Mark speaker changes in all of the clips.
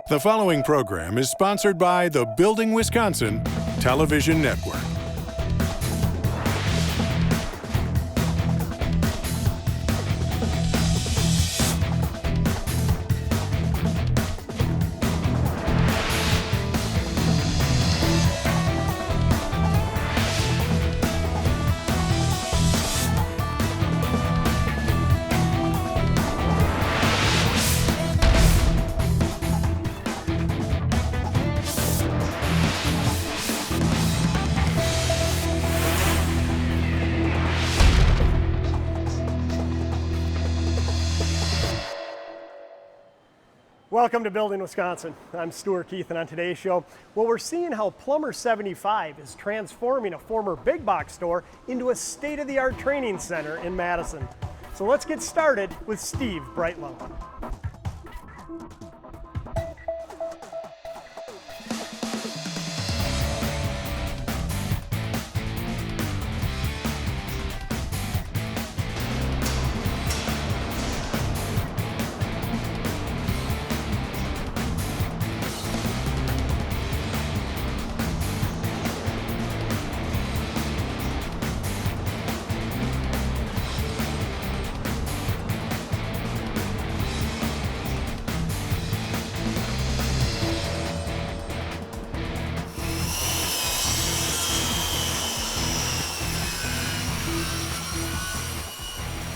Speaker 1: The following program is sponsored by the Building Wisconsin Television Network.
Speaker 2: Welcome to Building Wisconsin. I'm Stuart Keith, and on today's show, well, we're seeing how Plumbers 75 is transforming a former big box store into a state-of-the-art training center in Madison. So let's get started with Steve Breitlow.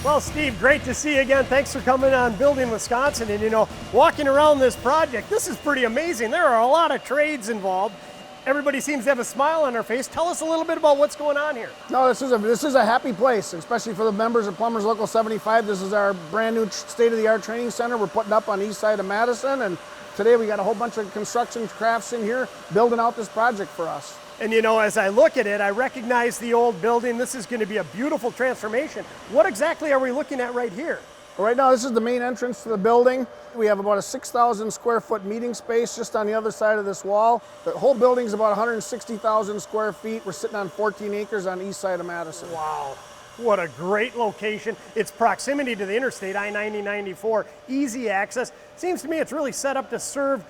Speaker 2: Well, Steve, great to see you again. Thanks for coming on Building Wisconsin. And walking around this project, this is pretty amazing. There are a lot of trades involved. Everybody seems to have a smile on their face. Tell us a little bit about what's going on here.
Speaker 3: No, this is a happy place, especially for the members of Plumbers Local 75. This is our brand new state-of-the-art training center we're putting up on east side of Madison. And today we got a whole bunch of construction crafts in here building out this project for us.
Speaker 2: And as I look at it, I recognize the old building. This is going to be a beautiful transformation. What exactly are we looking at right here?
Speaker 3: Right now, this is the main entrance to the building. We have about a 6,000 square foot meeting space just on the other side of this wall. The whole building is about 160,000 square feet. We're sitting on 14 acres on the east side of Madison.
Speaker 2: Wow. What a great location. Its proximity to the interstate, I-90-94, easy access. Seems to me it's really set up to serve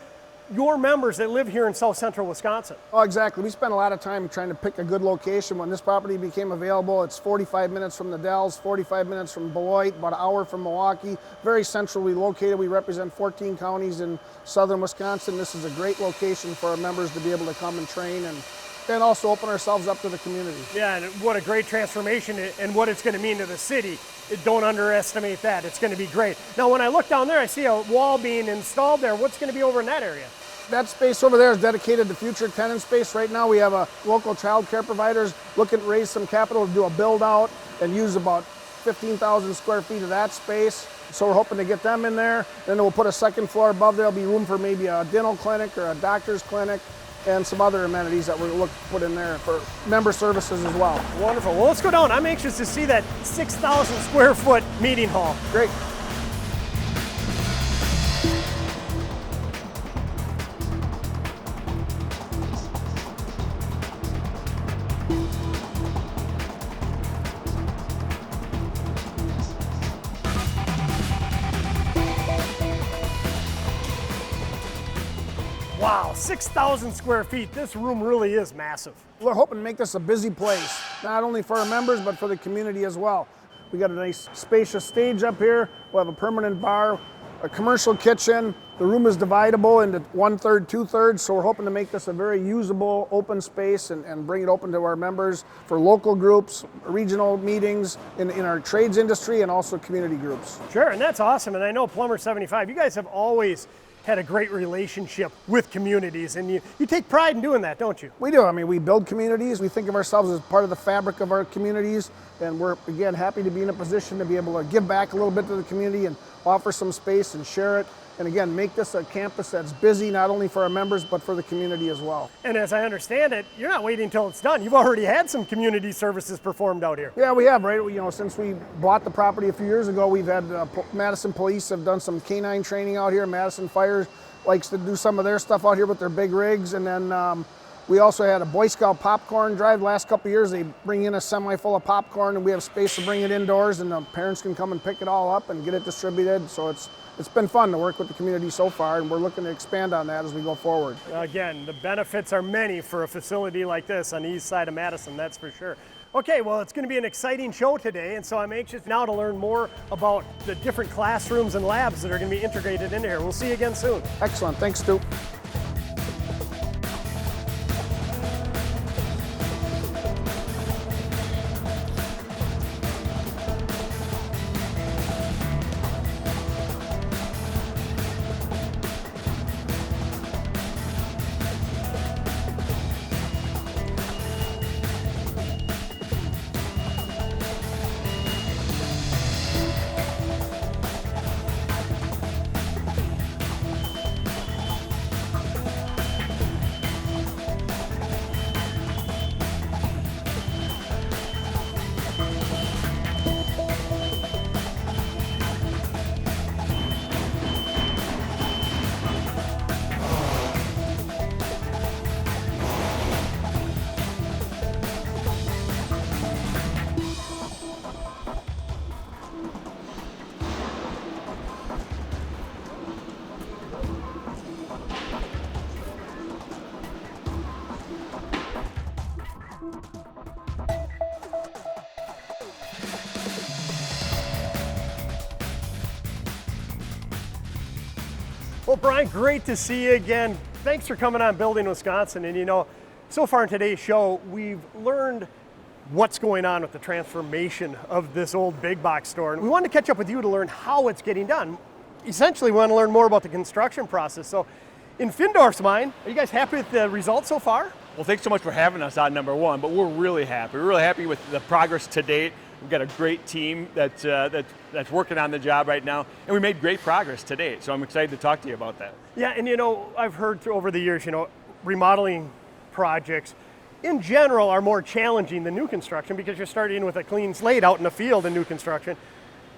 Speaker 2: your members that live here in South Central Wisconsin.
Speaker 3: Oh, exactly. We spent a lot of time trying to pick a good location. When this property became available, it's 45 minutes from the Dells, 45 minutes from Beloit, about an hour from Milwaukee. Very centrally located. We represent 14 counties in southern Wisconsin. This is a great location for our members to be able to come and train and also open ourselves up to the community.
Speaker 2: Yeah, and what a great transformation and what it's going to mean to the city. Don't underestimate that. It's going to be great. Now, when I look down there, I see a wall being installed there. What's going to be over in that area?
Speaker 3: That space over there is dedicated to future tenant space. Right now we have a local child care providers looking to raise some capital to do a build out and use about 15,000 square feet of that space. So we're hoping to get them in there. Then we'll put a second floor above there. There'll be room for maybe a dental clinic or a doctor's clinic and some other amenities that we're looking to put in there for member services as well.
Speaker 2: Wonderful. Well, let's go down. I'm anxious to see that 6,000 square foot meeting hall.
Speaker 3: Great.
Speaker 2: Wow, 6,000 square feet. This room really is massive.
Speaker 3: We're hoping to make this a busy place, not only for our members, but for the community as well. We got a nice spacious stage up here. We'll have a permanent bar, a commercial kitchen. The room is dividable into 1/3, 2/3, so we're hoping to make this a very usable open space and bring it open to our members for local groups, regional meetings in our trades industry, and also community groups.
Speaker 2: Sure, and that's awesome. And I know Plumbers 75, you guys have always had a great relationship with communities, and you take pride in doing that, don't you?
Speaker 3: We do. I mean, we build communities. We think of ourselves as part of the fabric of our communities, and we're, again, happy to be in a position to be able to give back a little bit to the community and offer some space and share it. And again, make this a campus that's busy, not only for our members, but for the community as well.
Speaker 2: And as I understand it, you're not waiting until it's done. You've already had some community services performed out here.
Speaker 3: Yeah, we have, right? Since we bought the property a few years ago, we've had Madison Police have done some canine training out here. Madison Fire likes to do some of their stuff out here with their big rigs. And then we also had a Boy Scout popcorn drive. The last couple of years, they bring in a semi full of popcorn, and we have space to bring it indoors, and the parents can come and pick it all up and get it distributed. So it's it's been fun to work with the community so far, and we're looking to expand on that as we go forward.
Speaker 2: Again, the benefits are many for a facility like this on the east side of Madison, that's for sure. Okay, well, it's going to be an exciting show today, and so I'm anxious now to learn more about the different classrooms and labs that are going to be integrated into here. We'll see you again soon.
Speaker 3: Excellent. Thanks, Stu.
Speaker 2: Well, Brian, great to see you again. Thanks for coming on Building Wisconsin. And you know, so far in today's show, we've learned what's going on with the transformation of this old big box store. And we wanted to catch up with you to learn how it's getting done. Essentially, we want to learn more about the construction process. So in Findorff's mind, are you guys happy with the results so far?
Speaker 4: Well, thanks so much for having us on number one, but we're really happy. We're really happy with the progress to date. We've got a great team that's working on the job right now, and we made great progress to date, so I'm excited to talk to you about that.
Speaker 2: Yeah, and you know, I've heard over the years, you know, remodeling projects in general are more challenging than new construction because you're starting with a clean slate out in the field in new construction.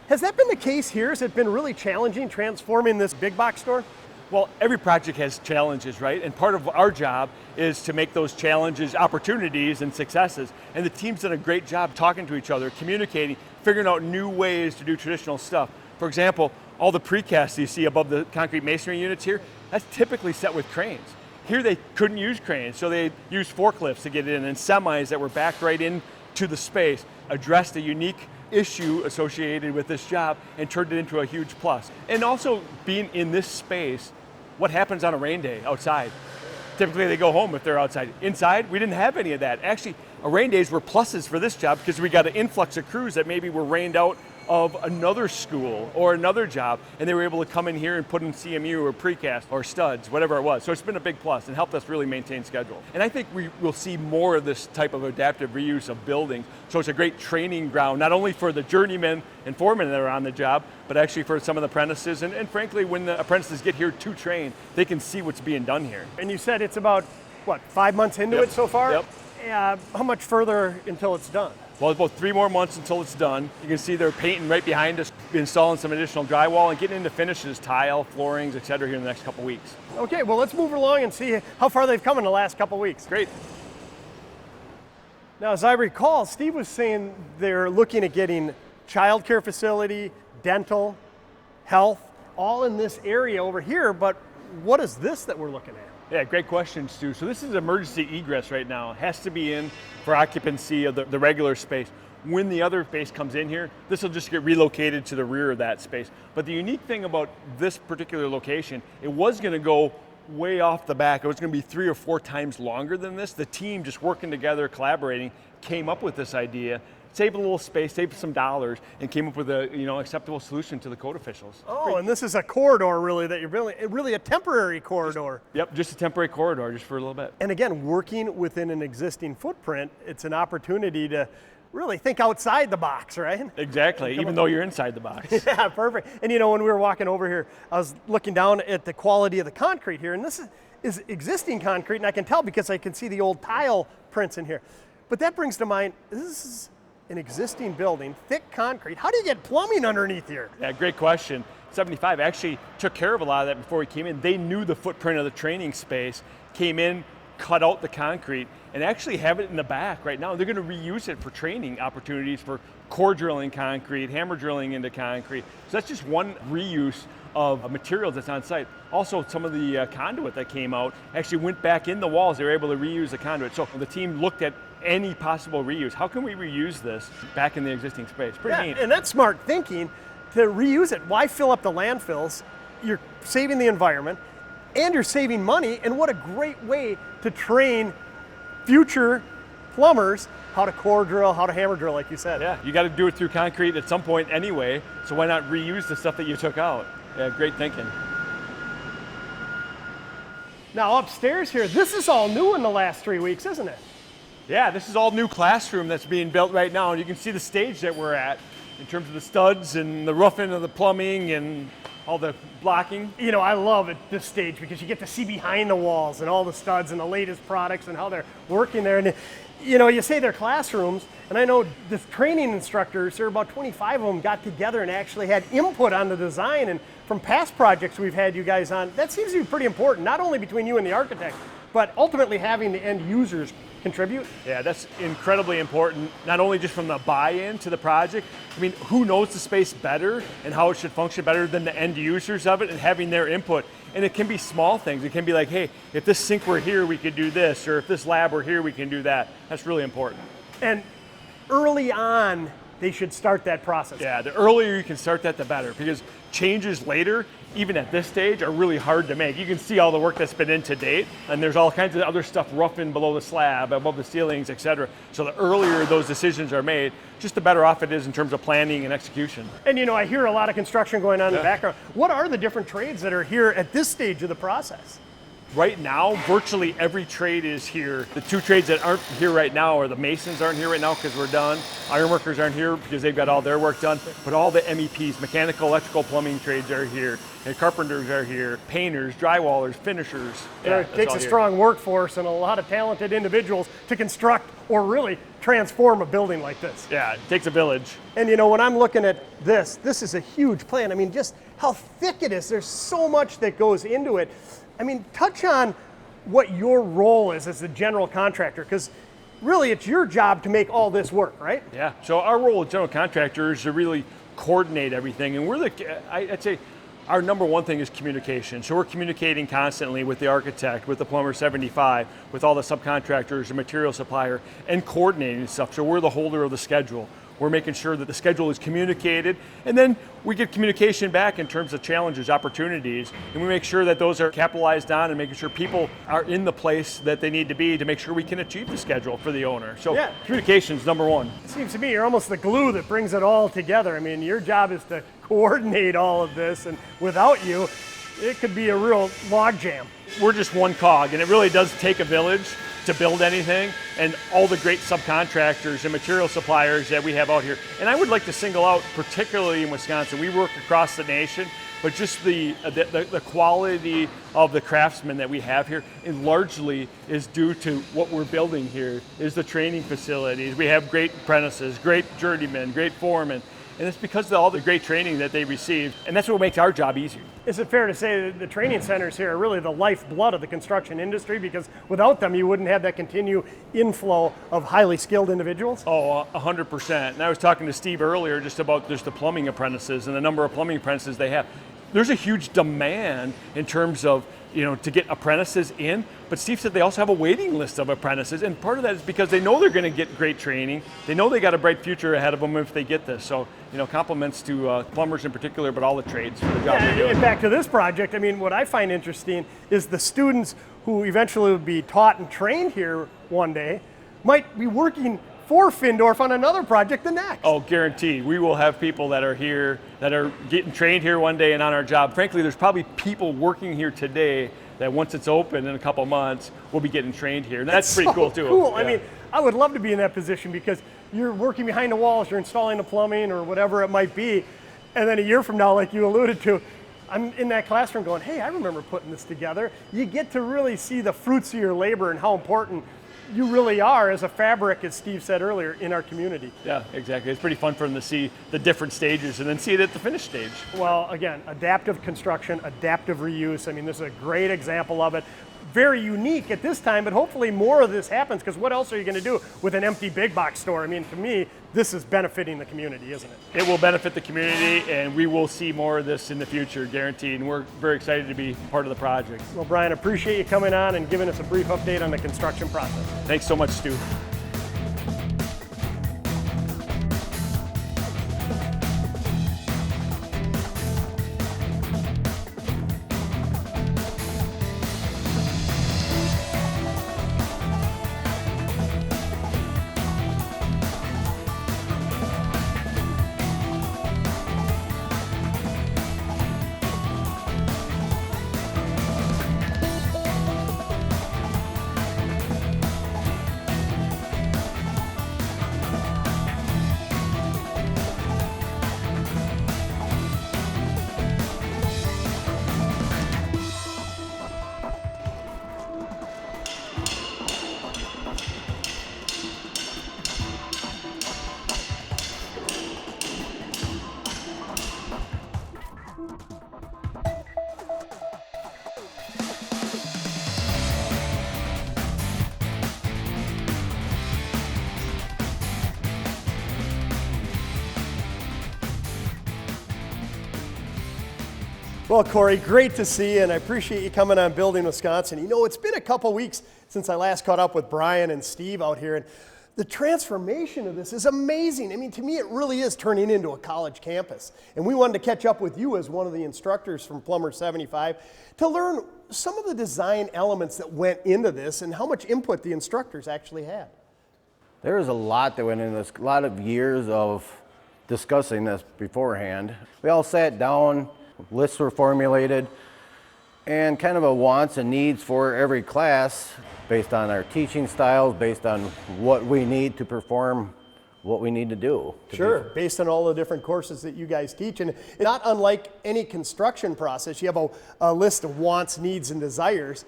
Speaker 2: Has that been the case here? Has it been really challenging transforming this big box store?
Speaker 4: Well, every project has challenges, right? And part of our job is to make those challenges opportunities and successes. And the team's done a great job talking to each other, communicating, figuring out new ways to do traditional stuff. For example, all the precasts you see above the concrete masonry units here, that's typically set with cranes. Here they couldn't use cranes, so they used forklifts to get in, and semis that were backed right into the space, addressed a unique issue associated with this job and turned it into a huge plus. And also being in this space, what happens on a rain day outside? Typically they go home if they're outside. Inside, we didn't have any of that. Actually, rain days were pluses for this job because we got an influx of crews that maybe were rained out of another school or another job, and they were able to come in here and put in CMU or precast or studs, whatever it was. So it's been a big plus and helped us really maintain schedule. And I think we will see more of this type of adaptive reuse of buildings. So it's a great training ground, not only for the journeymen and foremen that are on the job, but actually for some of the apprentices. And frankly, when the apprentices get here to train, they can see what's being done here.
Speaker 2: And you said it's about, what, 5 months into it so far?
Speaker 4: Yep.
Speaker 2: How much further until it's done?
Speaker 4: Well, it's about 3 more months until it's done. You can see they're painting right behind us, installing some additional drywall and getting into finishes, tile, floorings, et cetera, here in the next couple weeks.
Speaker 2: Okay, well, let's move along and see how far they've come in the last couple weeks.
Speaker 4: Great.
Speaker 2: Now, as I recall, Steve was saying they're looking at getting childcare facility, dental, health, all in this area over here, but what is this that we're looking at?
Speaker 4: Yeah, great question, Stu. So this is emergency egress right now. It has to be in for occupancy of the regular space. When the other space comes in here, this will just get relocated to the rear of that space. But the unique thing about this particular location, it was gonna go way off the back. It was gonna be 3 or 4 times longer than this. The team just working together, collaborating, came up with this idea, saved a little space, saved some dollars, and came up with a acceptable solution to the code officials.
Speaker 2: Oh, great. And this is a corridor really that you're building, really a temporary corridor.
Speaker 4: Yep, just a temporary corridor, just for a little bit.
Speaker 2: And again, working within an existing footprint, it's an opportunity to really think outside the box, right?
Speaker 4: Exactly, even though you're inside the box.
Speaker 2: Yeah, perfect. And you know, when we were walking over here, I was looking down at the quality of the concrete here, and this is existing concrete, and I can tell because I can see the old tile prints in here. But that brings to mind, this is an existing building, thick concrete. How do you get plumbing underneath here?
Speaker 4: Yeah, great question. 75 actually took care of a lot of that before we came in. They knew the footprint of the training space, came in, cut out the concrete, and actually have it in the back right now. They're going to reuse it for training opportunities for core drilling concrete, hammer drilling into concrete. So that's just one reuse of materials that's on site. Also, some of the conduit that came out actually went back in the walls. They were able to reuse the conduit. So the team looked at any possible reuse. How can we reuse this back in the existing space? Pretty neat.
Speaker 2: And that's smart thinking to reuse it. Why fill up the landfills? You're saving the environment and you're saving money, and what a great way to train future plumbers how to core drill, how to hammer drill, like you said.
Speaker 4: Yeah, you got to do it through concrete at some point anyway, so why not reuse the stuff that you took out? Yeah, great thinking.
Speaker 2: Now upstairs here, this is all new in the last 3 weeks, isn't it?
Speaker 4: Yeah, this is all new classroom that's being built right now, and you can see the stage that we're at in terms of the studs and the rouging of the plumbing and all the blocking.
Speaker 2: You know, I love it, this stage, because you get to see behind the walls and all the studs and the latest products and how they're working there. And you know, you say they're classrooms, and I know the training instructors, there are about 25 of them, got together and actually had input on the design. And from past projects we've had you guys on, that seems to be pretty important, not only between you and the architect, but ultimately having the end users contribute.
Speaker 4: Yeah, that's incredibly important, not only just from the buy-in to the project. I mean, who knows the space better and how it should function better than the end users of it, and having their input. And it can be small things. It can be like, hey, if this sink were here, we could do this, or if this lab were here, we can do that. That's really important.
Speaker 2: And early on, they should start that process.
Speaker 4: Yeah, the earlier you can start that, the better, because changes later, even at this stage, are really hard to make. You can see all the work that's been in to date, and there's all kinds of other stuff roughing below the slab, above the ceilings, etc. So the earlier those decisions are made, just the better off it is in terms of planning and execution.
Speaker 2: And you know, I hear a lot of construction going on in the background. What are the different trades that are here at this stage of the process?
Speaker 4: Right now, virtually every trade is here. The two trades that aren't here right now are the masons aren't here right now because we're done. Ironworkers aren't here because they've got all their work done. But all the MEPs, mechanical, electrical, plumbing trades are here. And carpenters are here, painters, drywallers, finishers.
Speaker 2: Yeah, it takes a strong workforce and a lot of talented individuals to construct or really transform a building like this.
Speaker 4: Yeah, it takes a village.
Speaker 2: And you know, when I'm looking at this is a huge plan. I mean, just how thick it is. There's so much that goes into it. I mean, touch on what your role is as the general contractor, because really it's your job to make all this work, right?
Speaker 4: Yeah, so our role as general contractor is to really coordinate everything. And I'd say our number one thing is communication. So we're communicating constantly with the architect, with the Plumber 75, with all the subcontractors and material supplier, and coordinating stuff. So we're the holder of the schedule. We're making sure that the schedule is communicated, and then we get communication back in terms of challenges, opportunities, and we make sure that those are capitalized on and making sure people are in the place that they need to be to make sure we can achieve the schedule for the owner. So yeah, communication is number one.
Speaker 2: It seems to me you're almost the glue that brings it all together. I mean, your job is to coordinate all of this, and without you, it could be a real logjam.
Speaker 4: We're just one cog, and it really does take a village to build anything, and all the great subcontractors and material suppliers that we have out here. And I would like to single out, particularly in Wisconsin, we work across the nation, but just the quality of the craftsmen that we have here, and largely is due to what we're building here, is the training facilities. We have great apprentices, great journeymen, great foremen, and it's because of all the great training that they receive, and that's what makes our job easier.
Speaker 2: Is it fair to say that the training centers here are really the lifeblood of the construction industry, because without them you wouldn't have that continued inflow of highly skilled individuals?
Speaker 4: Oh, 100%. And I was talking to Steve earlier just about the plumbing apprentices and the number of plumbing apprentices they have. There's a huge demand in terms of, you know, to get apprentices in, but Steve said they also have a waiting list of apprentices, and part of that is because they know they're going to get great training. They know they got a bright future ahead of them if they get this. So, you know, compliments to plumbers in particular, but all the trades for the job they're doing.
Speaker 2: And back to this project, I mean, what I find interesting is the students who eventually would be taught and trained here one day might be working for Findorff on another project the next.
Speaker 4: Oh, guaranteed. We will have people that are here, that are getting trained here one day and on our job. Frankly, there's probably people working here today that once it's open in a couple months, we'll be getting trained here. And that's pretty cool too.
Speaker 2: Cool.
Speaker 4: Yeah.
Speaker 2: I mean, I would love to be in that position, because you're working behind the walls, you're installing the plumbing or whatever it might be, and then a year from now, like you alluded to, I'm in that classroom going, hey, I remember putting this together. You get to really see the fruits of your labor and how important you really are as a fabric, as Steve said earlier, in our community.
Speaker 4: Yeah, exactly. It's pretty fun for them to see the different stages and then see it at the finished stage.
Speaker 2: Well, again, adaptive construction, adaptive reuse. I mean, this is a great example of it. very unique at this time, but hopefully more of this happens, because what else are you going to do with an empty big box store? I mean, to me, this is benefiting the community, isn't it?
Speaker 4: It will benefit the community, and we will see more of this in the future, guaranteed, and we're very excited to be part of the project.
Speaker 2: Well, Brian, appreciate you coming on and giving us a brief update on the construction process.
Speaker 4: Thanks so much, Stu.
Speaker 2: Well, Cory, great to see you, and I appreciate you coming on Building Wisconsin. You know, it's been a couple weeks since I last caught up with Brian and Steve out here, and the transformation of this is amazing. I mean, to me, it really is turning into a college campus. And we wanted to catch up with you as one of the instructors from Plumbers 75 to learn some of the design elements that went into this and how much input the instructors actually had.
Speaker 5: There was a lot that went into this, a lot of years of discussing this beforehand. We all sat down, lists were formulated, and kind of a wants and needs for every class based on our teaching styles, based on what we need to perform what we need to do.
Speaker 2: Sure, based on all the different courses that you guys teach. And not unlike any construction process, you have a list of wants, needs, and desires.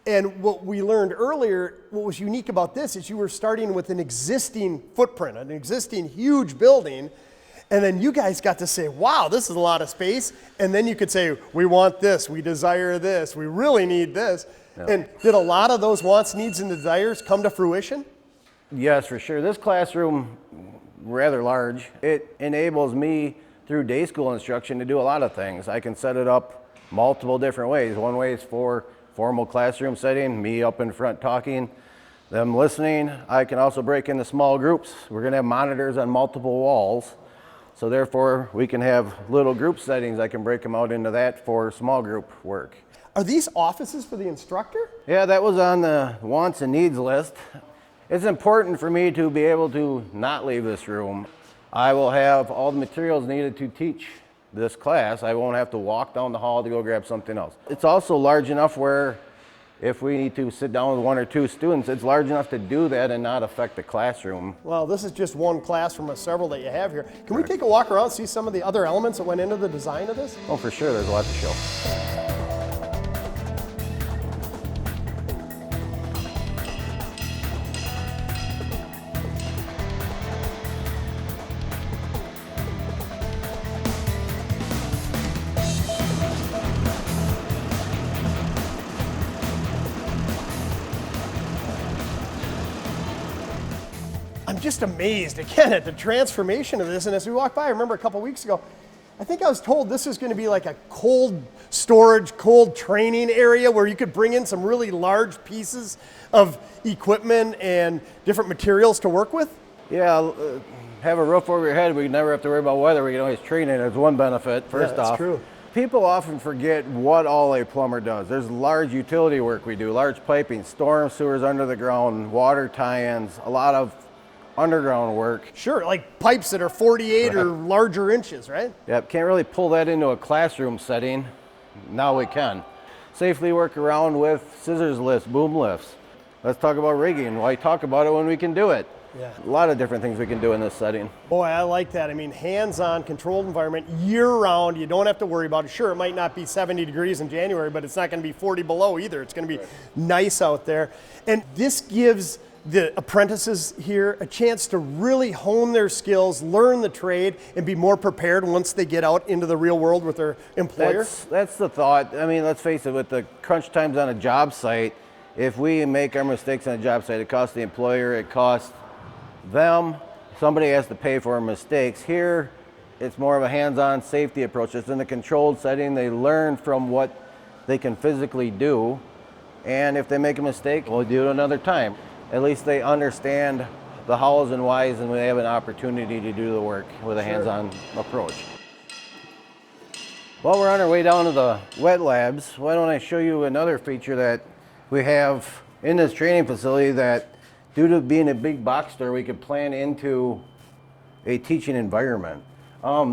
Speaker 2: And what we learned earlier, what was unique about this is you were starting with an existing footprint, an existing huge building, and then you guys got to say, wow, this is a lot of space. And then you could say, we want this, we desire this, we really need this. Yeah. And did a lot of those wants, needs, and desires come to fruition?
Speaker 5: Yes, for sure. This classroom, rather large, it enables me through day school instruction to do a lot of things. I can set it up multiple different ways. One way is for formal classroom setting, me up in front talking, them listening. I can also break into small groups. We're going to have monitors on multiple walls. So therefore, we can have little group settings. I can break them out into that for small group work.
Speaker 2: Are these offices for the instructor?
Speaker 5: Yeah, that was on the wants and needs list. It's important for me to be able to not leave this room. I will have all the materials needed to teach this class. I won't have to walk down the hall to go grab something else. It's also large enough where if we need to sit down with one or two students, it's large enough to do that and not affect the classroom.
Speaker 2: Well, this is just one class from several that you have here. Can we take a walk around and see some of the other elements that went into the design of this?
Speaker 5: Oh, for sure, there's a lot to show.
Speaker 2: I'm just amazed again at the transformation of this. And as we walked by, I remember a couple weeks ago, I think I was told this is going to be like a cold storage, cold training area where you could bring in some really large pieces of equipment and different materials to work with.
Speaker 5: Yeah, have a roof over your head. We never have to worry about weather. We can always train it. It's one benefit, first
Speaker 2: that's
Speaker 5: off.
Speaker 2: True.
Speaker 5: People often forget what all a plumber does. There's large utility work we do, large piping, storm sewers under the ground, water tie-ins, a lot of underground work.
Speaker 2: Sure, like pipes that are 48 or larger inches, right?
Speaker 5: Yep, can't really pull that into a classroom setting. Now we can. Safely work around with scissors lifts, boom lifts. Let's talk about rigging. Why talk about it when we can do it?
Speaker 2: Yeah.
Speaker 5: A lot of different things we can do in this setting.
Speaker 2: Boy, I like that. I mean, hands-on, controlled environment, year-round. You don't have to worry about it. Sure, it might not be 70 degrees in January, but it's not going to be 40 below either. It's going to be nice out there. And this gives the apprentices here a chance to really hone their skills, learn the trade, and be more prepared once they get out into the real world with their employer?
Speaker 5: That's the thought. I mean, let's face it, with the crunch times on a job site, if we make our mistakes on a job site, it costs the employer, it costs them. Somebody has to pay for our mistakes. Here, it's more of a hands-on safety approach. It's in a controlled setting. They learn from what they can physically do. And if they make a mistake, we'll do it another time. At least they understand the hows and whys, and they have an opportunity to do the work with a hands-on approach. While we're on our way down to the wet labs, why don't I show you another feature that we have in this training facility that, due to being a big box store, we could plan into a teaching environment.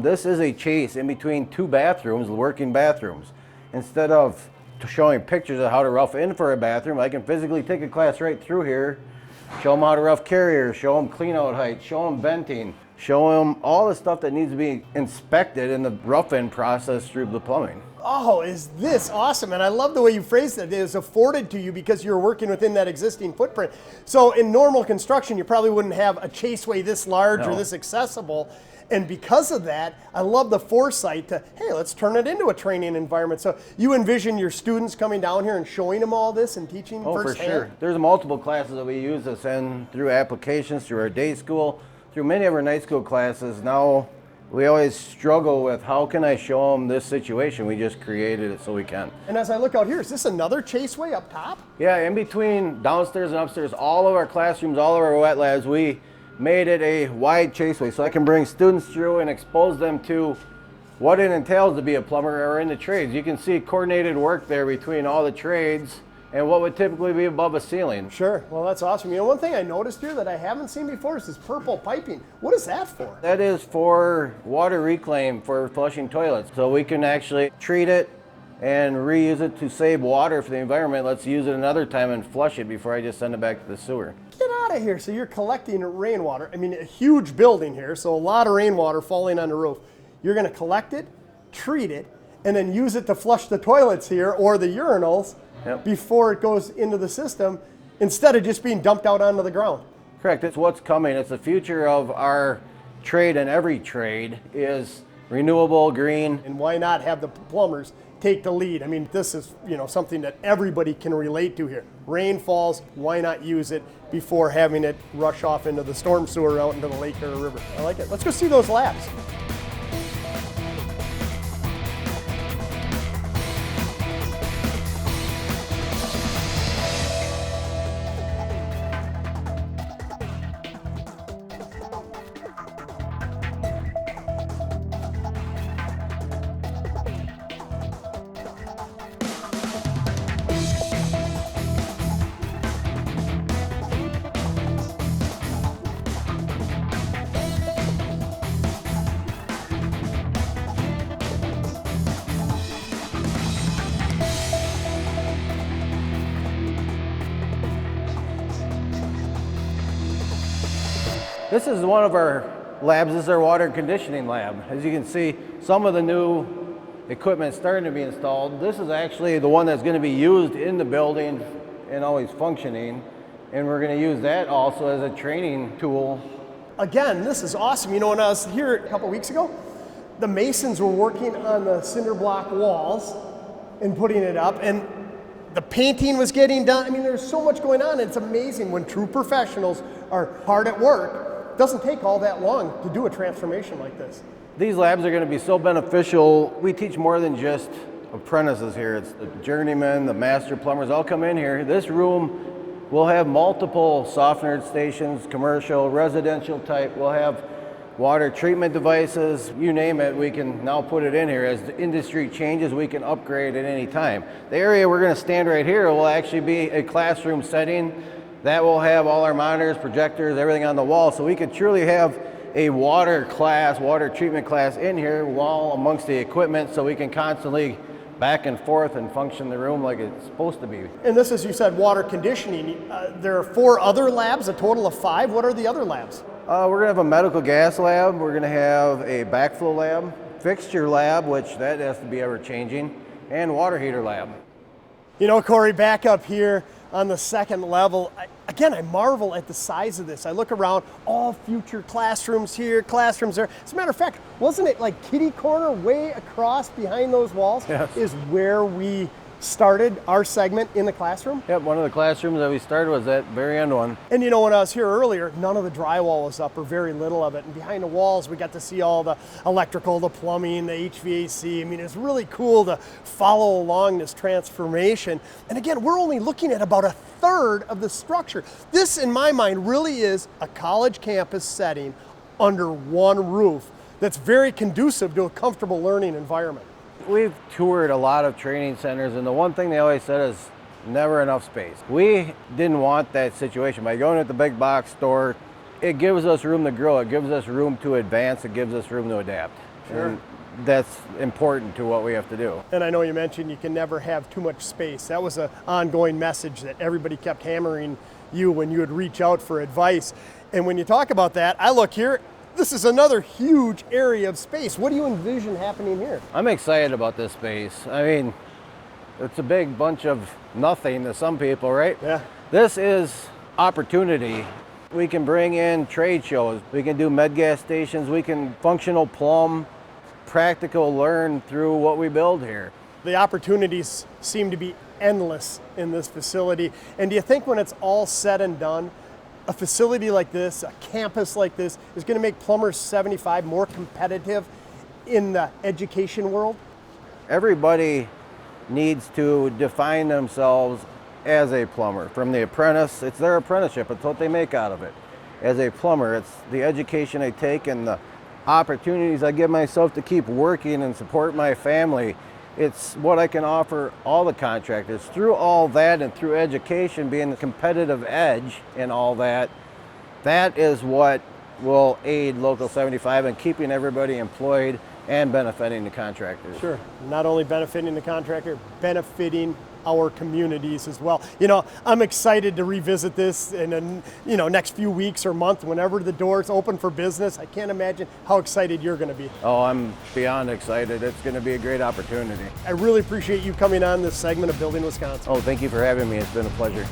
Speaker 5: This is a chase in between two bathrooms, working bathrooms. Instead of showing pictures of how to rough in for a bathroom, I can physically take a class right through here, show them how to rough carriers, show them clean out height, show them venting, show them all the stuff that needs to be inspected in the rough in process through the plumbing.
Speaker 2: Oh, is this awesome? And I love the way you phrased it. It is afforded to you because you're working within that existing footprint. So in normal construction, you probably wouldn't have a chaseway this large or this accessible. And because of that, I love the foresight to, hey, let's turn it into a training environment. So you envision your students coming down here and showing them all this and teaching firsthand?
Speaker 5: For sure. There's multiple classes that we use this in through applications, through our day school, through many of our night school classes. Now, we always struggle with how can I show them this situation? We just created it so we can.
Speaker 2: And as I look out here, is this another chaseway up top?
Speaker 5: Yeah, in between downstairs and upstairs, all of our classrooms, all of our wet labs, we made it a wide chaseway so I can bring students through and expose them to what it entails to be a plumber or in the trades. You can see coordinated work there between all the trades and what would typically be above a ceiling.
Speaker 2: Sure, well that's awesome. You know, one thing I noticed here that I haven't seen before is this purple piping. What is that for?
Speaker 5: That is for water reclaim for flushing toilets. So we can actually treat it and reuse it to save water for the environment. Let's use it another time and flush it before I just send it back to the sewer.
Speaker 2: Get out of here. So you're collecting rainwater. I mean, a huge building here, so a lot of rainwater falling on the roof. You're going to collect it, treat it, and then use it to flush the toilets here or the urinals before it goes into the system, instead of just being dumped out onto the ground.
Speaker 5: Correct. It's what's coming. It's the future of our trade, and every trade is renewable, green.
Speaker 2: And why not have the plumbers take the lead? I mean, this is, you know, something that everybody can relate to here. Rain falls, why not use it before having it rush off into the storm sewer out into the lake or a river? I like it. Let's go see those labs.
Speaker 5: This is one of our labs. This is our water and conditioning lab. As you can see, some of the new equipment is starting to be installed. This is actually the one that's going to be used in the building and always functioning. And we're going to use that also as a training tool.
Speaker 2: Again, this is awesome. You know, when I was here a couple weeks ago, the masons were working on the cinder block walls and putting it up, and the painting was getting done. I mean, there's so much going on. It's amazing when true professionals are hard at work. It doesn't take all that long to do a transformation like this.
Speaker 5: These labs are going to be so beneficial. We teach more than just apprentices here. It's the journeymen, the master plumbers all come in here. This room will have multiple softener stations, commercial, residential type. We'll have water treatment devices, you name it, we can now put it in here. As the industry changes, we can upgrade at any time. The area we're going to stand right here will actually be a classroom setting that will have all our monitors, projectors, everything on the wall, so we could truly have a water class, water treatment class in here while amongst the equipment, so we can constantly back and forth and function the room like it's supposed to be.
Speaker 2: And this is, you said, water conditioning. There are 4 other labs, a total of 5. What are the other labs?
Speaker 5: We're going to have a medical gas lab, we're going to have a backflow lab, fixture lab, which that has to be ever changing, and water heater lab.
Speaker 2: You know, Cory, back up here on the second level, I again, I marvel at the size of this. I look around, all future classrooms here, classrooms there. As a matter of fact, wasn't it like kitty corner way across behind those walls?
Speaker 5: Yes.
Speaker 2: Is where we started our segment in the classroom?
Speaker 5: Yep, one of the classrooms that we started was that very end one.
Speaker 2: And you know, when I was here earlier, none of the drywall was up, or very little of it. And behind the walls, we got to see all the electrical, the plumbing, the HVAC. I mean, it's really cool to follow along this transformation. And again, we're only looking at about a third of the structure. This, in my mind, really is a college campus setting under one roof that's very conducive to a comfortable learning environment.
Speaker 5: We've toured a lot of training centers, and the one thing they always said is never enough space. We didn't want that situation. By going at the big box store, it gives us room to grow, it gives us room to advance, it gives us room to adapt.
Speaker 2: Sure.
Speaker 5: And that's important to what we have to do.
Speaker 2: And I know you mentioned you can never have too much space. That was an ongoing message that everybody kept hammering you when you would reach out for advice. And when you talk about that, I look here, this is another huge area of space. What do you envision happening here?
Speaker 5: I'm excited about this space. I mean, it's a big bunch of nothing to some people, right?
Speaker 2: Yeah.
Speaker 5: This is opportunity. We can bring in trade shows, we can do med gas stations, we can functional plumb, practical learn through what we build here.
Speaker 2: The opportunities seem to be endless in this facility. And do you think when it's all said and done, a facility like this, a campus like this, is going to make Plumbers 75 more competitive in the education world?
Speaker 5: Everybody needs to define themselves as a plumber. From the apprentice, it's their apprenticeship, it's what they make out of it. As a plumber, it's the education I take and the opportunities I give myself to keep working and support my family. It's what I can offer all the contractors. Through all that and through education, being the competitive edge in all that, that is what will aid Local 75 in keeping everybody employed and benefiting the contractors.
Speaker 2: Sure, not only benefiting the contractor, benefiting our communities as well. You know, I'm excited to revisit this in the next few weeks or month, whenever the doors open for business. I can't imagine how excited you're going to be.
Speaker 5: Oh, I'm beyond excited. It's going to be a great opportunity.
Speaker 2: I really appreciate you coming on this segment of Building Wisconsin.
Speaker 5: Oh, thank you for having me. It's been a pleasure.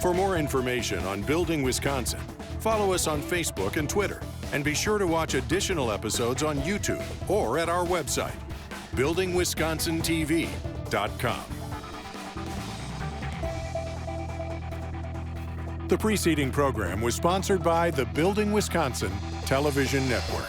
Speaker 1: For more information on Building Wisconsin, follow us on Facebook and Twitter, and be sure to watch additional episodes on YouTube or at our website, buildingwisconsintv.com. The preceding program was sponsored by the Building Wisconsin Television Network.